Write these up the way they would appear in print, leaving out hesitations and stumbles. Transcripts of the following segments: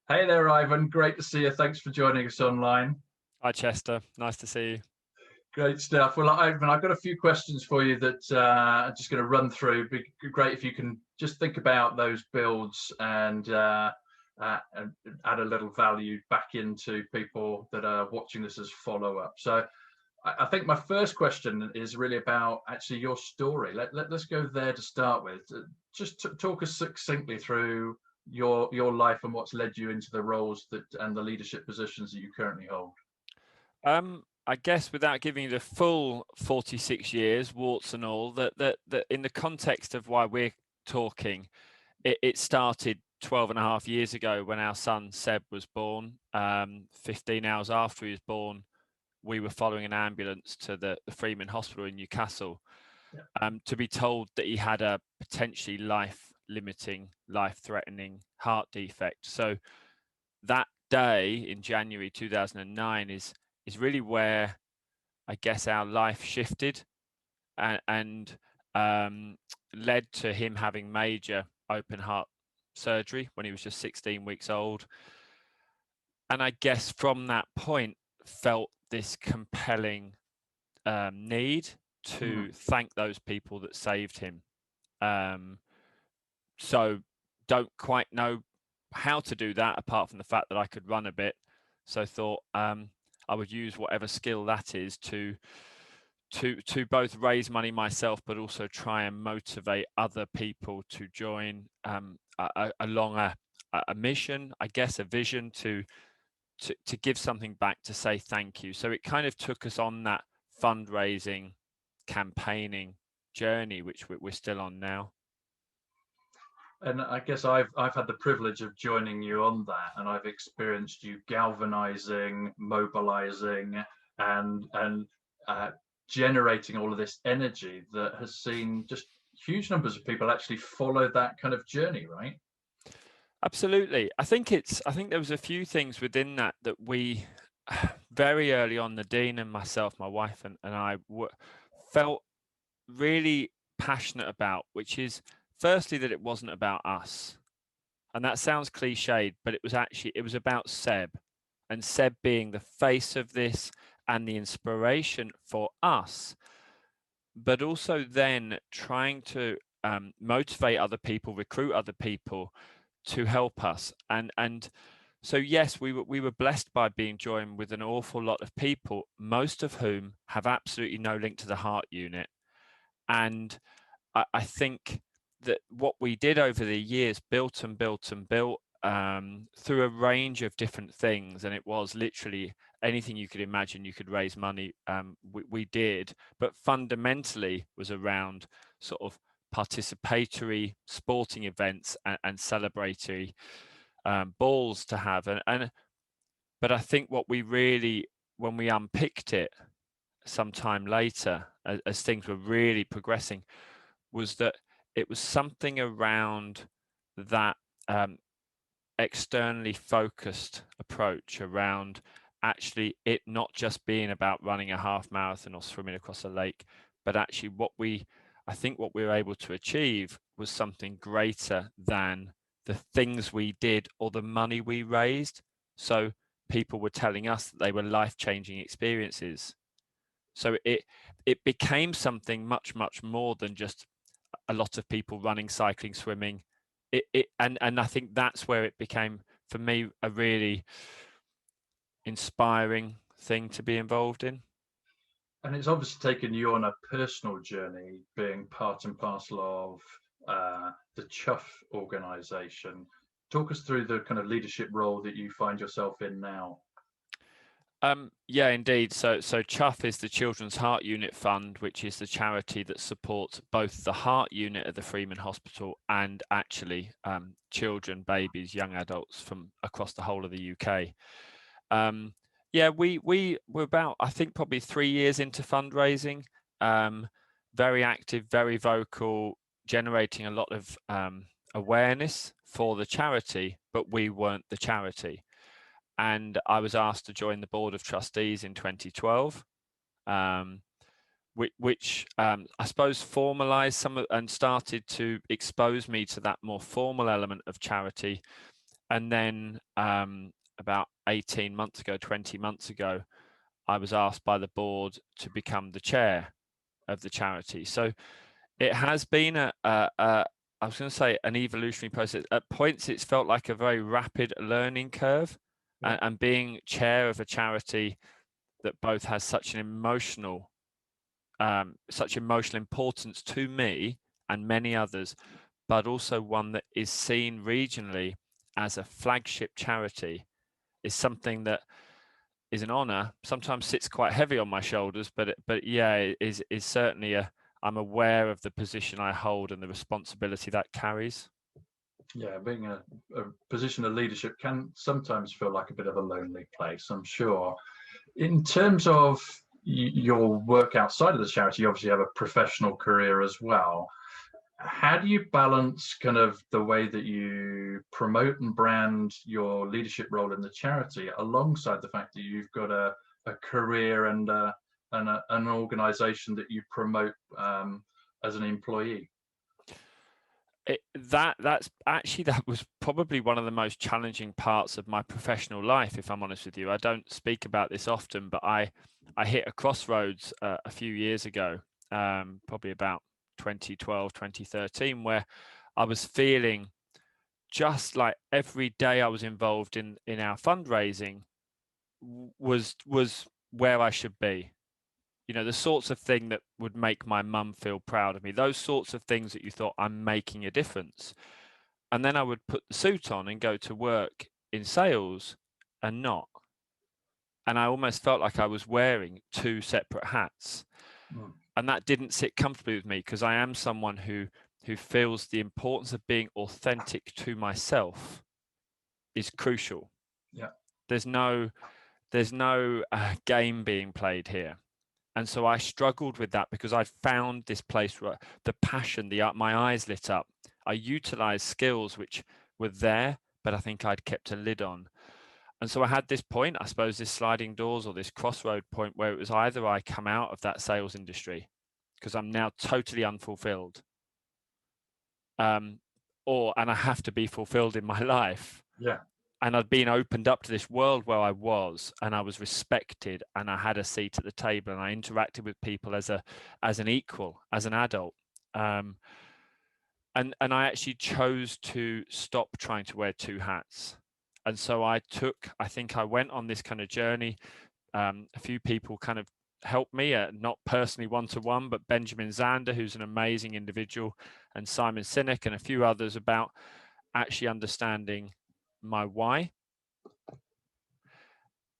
Hey there, Ivan. Great to see you. Thanks for joining us online. Hi, Chester. Nice to see you. Great stuff. Well, Ivan, I've got a few questions for you that I'm just going to run through. It'd be great if you can just think about those builds and add a little value back into people that are watching this as follow-up. So I think my first question is really about actually your story. Let's go there to start with. Just talk us succinctly through your life and what's led you into the roles that and the leadership positions that you currently hold. I guess without giving you the full 46 years, warts and all, that in the context of why we're talking, it started 12 and a half years ago when our son Seb was born. 15 hours after he was born, we were following an ambulance to the Freeman Hospital in Newcastle, Yeah. to be told that he had a potentially life-limiting, life-threatening heart defect. So that day in January 2009 is really where I guess our life shifted and led to him having major open heart surgery when he was just 16 weeks old. And I guess from that point felt this compelling need to Mm. thank those people that saved him. Um, so don't quite know how to do that apart from the fact that I could run a bit. So thought I would use whatever skill that is to both raise money myself, but also try and motivate other people to join along a mission, I guess, a vision to give something back, to say thank you. So it kind of took us on that fundraising, campaigning journey, which we're still on now. And I guess I've had the privilege of joining you on that, and I've experienced you galvanizing, mobilizing, and uh, generating all of this energy that has seen just huge numbers of people actually follow that kind of journey, right? Absolutely. I think there was a few things within that we very early on, the dean and myself, my wife and I felt really passionate about, which is firstly that it wasn't about us. And that sounds cliched, but it was about Seb, and Seb being the face of this and the inspiration for us, but also then trying to motivate other people, recruit other people to help us. And so yes, we were blessed by being joined with an awful lot of people, most of whom have absolutely no link to the heart unit. And I think that what we did over the years, built and built and built, through a range of different things, and it was literally anything you could imagine you could raise money, we did, but fundamentally was around sort of participatory sporting events and celebratory balls to have. But I think what we really, when we unpicked it some time later, as things were really progressing, was that it was something around that externally focused approach around actually it not just being about running a half marathon or swimming across a lake, but actually I think what we were able to achieve was something greater than the things we did or the money we raised. So people were telling us that they were life-changing experiences. So it became something much more than just a lot of people running, cycling, swimming. And I think that's where it became for me a really inspiring thing to be involved in. And it's obviously taken you on a personal journey, being part and parcel of the CHUF organization. Talk us through the kind of leadership role that you find yourself in now. Yeah, indeed. So CHUF is the Children's Heart Unit Fund, which is the charity that supports both the heart unit at the Freeman Hospital and actually children, babies, young adults from across the whole of the UK. Yeah, we were about, I think, probably 3 years into fundraising. Very active, very vocal, generating a lot of awareness for the charity, but we weren't the charity. And I was asked to join the board of trustees in 2012, which I suppose formalized some of, and started to expose me to that more formal element of charity. And then about 18 months ago, 20 months ago, I was asked by the board to become the chair of the charity. So it has been I was going to say an evolutionary process. At points, it's felt like a very rapid learning curve, Yeah. and being chair of a charity that both has such emotional importance to me and many others, but also one that is seen regionally as a flagship charity, is something that is an honor. Sometimes sits quite heavy on my shoulders, but yeah, it is certainly I'm aware of the position I hold and the responsibility that carries. Yeah, being a position of leadership can sometimes feel like a bit of a lonely place, I'm sure. In terms of your work outside of the charity, you obviously have a professional career as well. How do you balance kind of the way that you promote and brand your leadership role in the charity alongside the fact that you've got a career and an organization that you promote as an employee? That was probably one of the most challenging parts of my professional life, if I'm honest with you. I don't speak about this often, but I hit a crossroads a few years ago, probably about 2012, 2013, where I was feeling just like every day I was involved in our fundraising was where I should be. You know, the sorts of thing that would make my mum feel proud of me, those sorts of things that you thought, I'm making a difference. And then I would put the suit on and go to work in sales and not. And I almost felt like I was wearing two separate hats. Mm. And that didn't sit comfortably with me, because I am someone who feels the importance of being authentic to myself is crucial. Yeah. There's no game being played here. And so I struggled with that, because I found this place where the passion, my eyes lit up. I utilized skills which were there, but I think I'd kept a lid on. And so I had this point, I suppose, this sliding doors or this crossroad point, where it was either I come out of that sales industry because I'm now totally unfulfilled, and I have to be fulfilled in my life. Yeah. And I'd been opened up to this world where I was respected, and I had a seat at the table, and I interacted with people as an equal, as an adult. And I actually chose to stop trying to wear two hats. And so I think I went on this kind of journey. A few people kind of helped me, not personally one-to-one, but Benjamin Zander, who's an amazing individual, and Simon Sinek, and a few others, about actually understanding my why,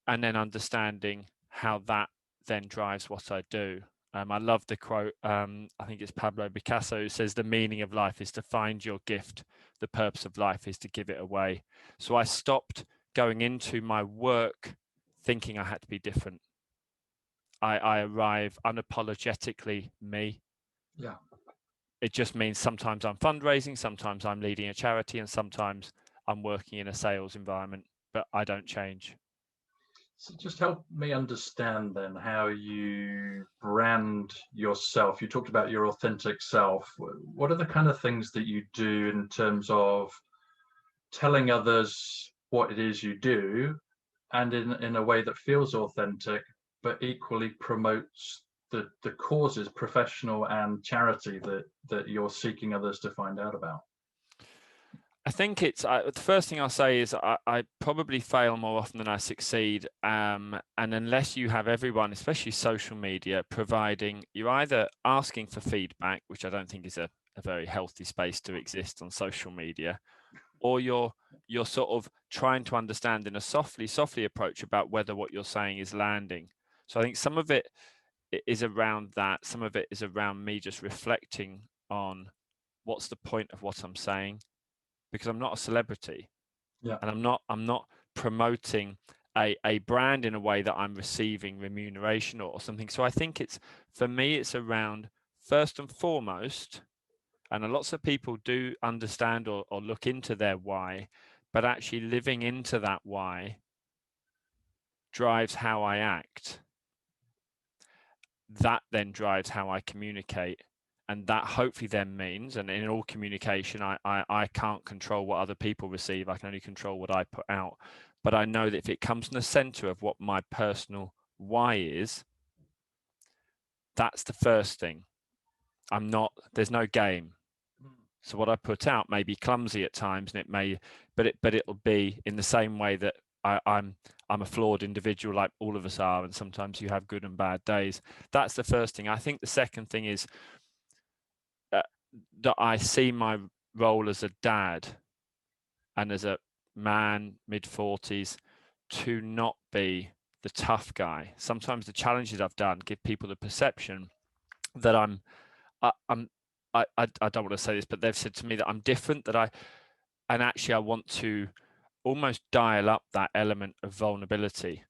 and then understanding how that then drives what I do. I love the quote, I think it's Pablo Picasso, who says, the meaning of life is to find your gift. The purpose of life is to give it away. So I stopped going into my work thinking I had to be different. I arrive unapologetically me. Yeah. It just means sometimes I'm fundraising, sometimes I'm leading a charity, and sometimes I'm working in a sales environment, but I don't change. So just help me understand then how you brand yourself. You talked about your authentic self. What are the kind of things that you do in terms of telling others what it is you do, and in a way that feels authentic, but equally promotes the causes, professional and charity, that you're seeking others to find out about? I think it's the first thing I'll say is I probably fail more often than I succeed. And unless you have everyone, especially social media, providing, you're either asking for feedback, which I don't think is a very healthy space to exist on social media, or you're sort of trying to understand in a softly approach about whether what you're saying is landing. So I think some of it is around that. Some of it is around me just reflecting on what's the point of what I'm saying, because I'm not a celebrity. Yeah. And I'm not promoting a brand in a way that I'm receiving remuneration or something. So I think for me, it's around, first and foremost, and lots of people do understand or look into their why, but actually living into that why drives how I act. That then drives how I communicate. and that hopefully then means, and in all communication, I can't control what other people receive. I can only control what I put out. But I know that if it comes in the center of what my personal why is, that's the first thing. There's no game. So what I put out may be clumsy at times, and it may, but it'll be in the same way that I'm a flawed individual, like all of us are, and sometimes you have good and bad days. That's the first thing. I think the second thing is that I see my role as a dad and as a man, mid-40s, to not be the tough guy. Sometimes the challenges I've done give people the perception that I don't want to say this, but they've said to me that I'm different, and actually I want to almost dial up that element of vulnerability,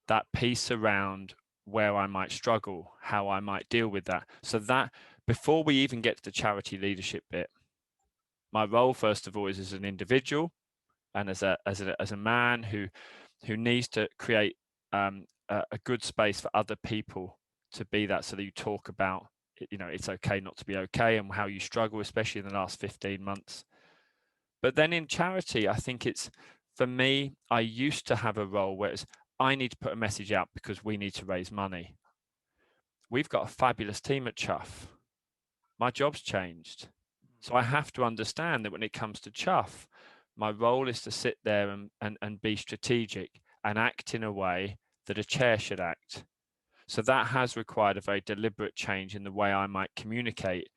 that piece around where I might struggle, how I might deal with that. So that before we even get to the charity leadership bit, my role first of all is as an individual and as a man who needs to create a good space for other people to be that, so that you talk about, it's okay not to be okay, and how you struggle, especially in the last 15 months. But then in charity, I think it's, for me, I used to have a role where it's, I need to put a message out because we need to raise money. We've got a fabulous team at CHUF. My job's changed. So I have to understand that when it comes to CHUF, my role is to sit there and be strategic and act in a way that a chair should act. So that has required a very deliberate change in the way I might communicate,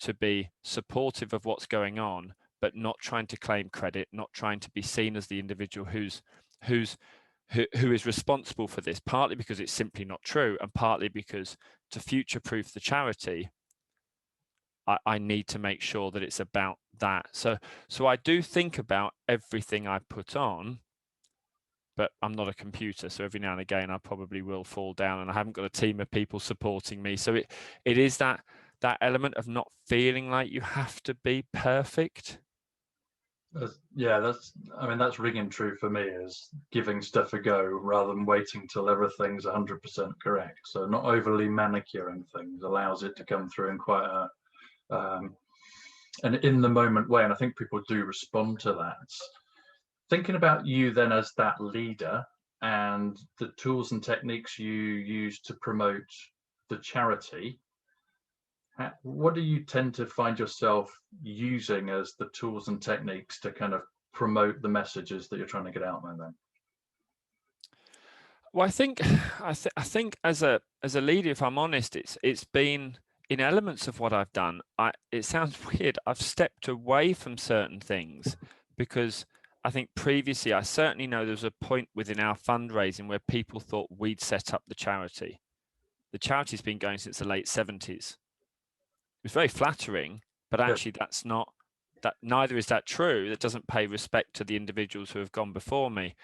to be supportive of what's going on, but not trying to claim credit, not trying to be seen as the individual who is responsible for this, partly because it's simply not true, and partly because to future-proof the charity, I need to make sure that it's about that. So I do think about everything I put on, but I'm not a computer. So every now and again, I probably will fall down, and I haven't got a team of people supporting me. So it is that element of not feeling like you have to be perfect. That's ringing true for me, is giving stuff a go rather than waiting till everything's 100% correct. So not overly manicuring things allows it to come through in quite an in the moment way. And I think people do respond to that. Thinking about you then as that leader and the tools and techniques you use to promote the charity, what do you tend to find yourself using as the tools and techniques to kind of promote the messages that you're trying to get out there then? Well, I think as a leader, if I'm honest, it's been in elements of what I've done. It sounds weird. I've stepped away from certain things because I think previously, I certainly know there was a point within our fundraising where people thought we'd set up the charity. The charity's been going since the late 70s. It was very flattering, but actually that's not, that neither is that true. That doesn't pay respect to the individuals who have gone before me.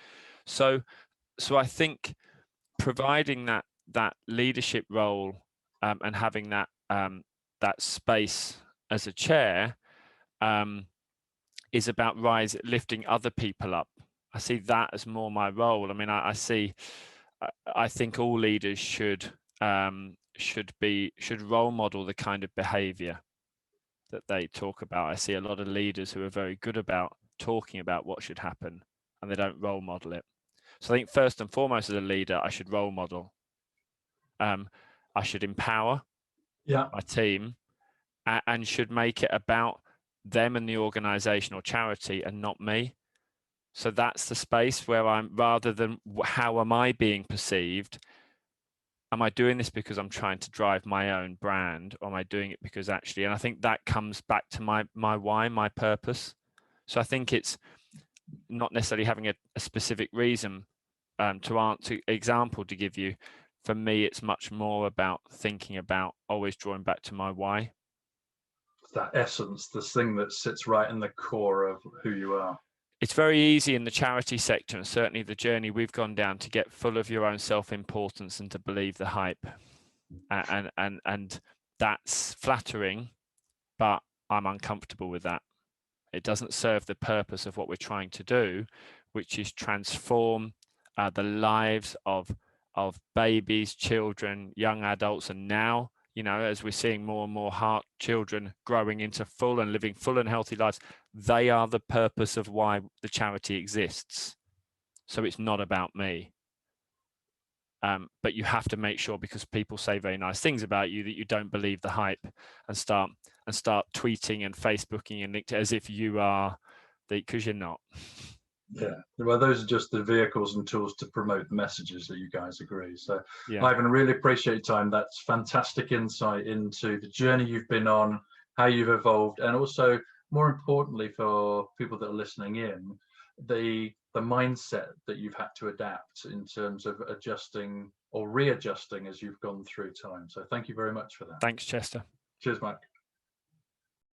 So I think providing that leadership role and having that space as a chair is about lifting other people up. I see that as more my role. I mean, I think all leaders should role model the kind of behavior that they talk about. I see a lot of leaders who are very good about talking about what should happen, and they don't role model it. So I think first and foremost, as a leader, I should role model. I should empower my team and should make it about them and the organization or charity and not me. So that's the space where I'm, rather than how am I being perceived, am I doing this because I'm trying to drive my own brand, or am I doing it because actually, and I think that comes back to my why, my purpose. So I think it's not necessarily having a specific reason to example to give you. For me, it's much more about thinking about always drawing back to my why. That essence, this thing that sits right in the core of who you are. It's very easy in the charity sector, and certainly the journey we've gone down, to get full of your own self-importance and to believe the hype. And that's flattering, but I'm uncomfortable with that. It doesn't serve the purpose of what we're trying to do, which is transform the lives of babies, children, young adults, and now you know, as we're seeing more and more heart children growing into full and living full and healthy lives, they are the purpose of why the charity exists. So it's not about me. But you have to make sure, because people say very nice things about you, that you don't believe the hype and start tweeting and Facebooking and LinkedIn as if you are because you're not. Yeah, well, those are just the vehicles and tools to promote the messages that you guys agree. So, Yeah. Ivan, really appreciate your time. That's fantastic insight into the journey you've been on, how you've evolved, and also, more importantly, for people that are listening in, the mindset that you've had to adapt in terms of adjusting or readjusting as you've gone through time. So, thank you very much for that. Thanks, Chester. Cheers, Mike.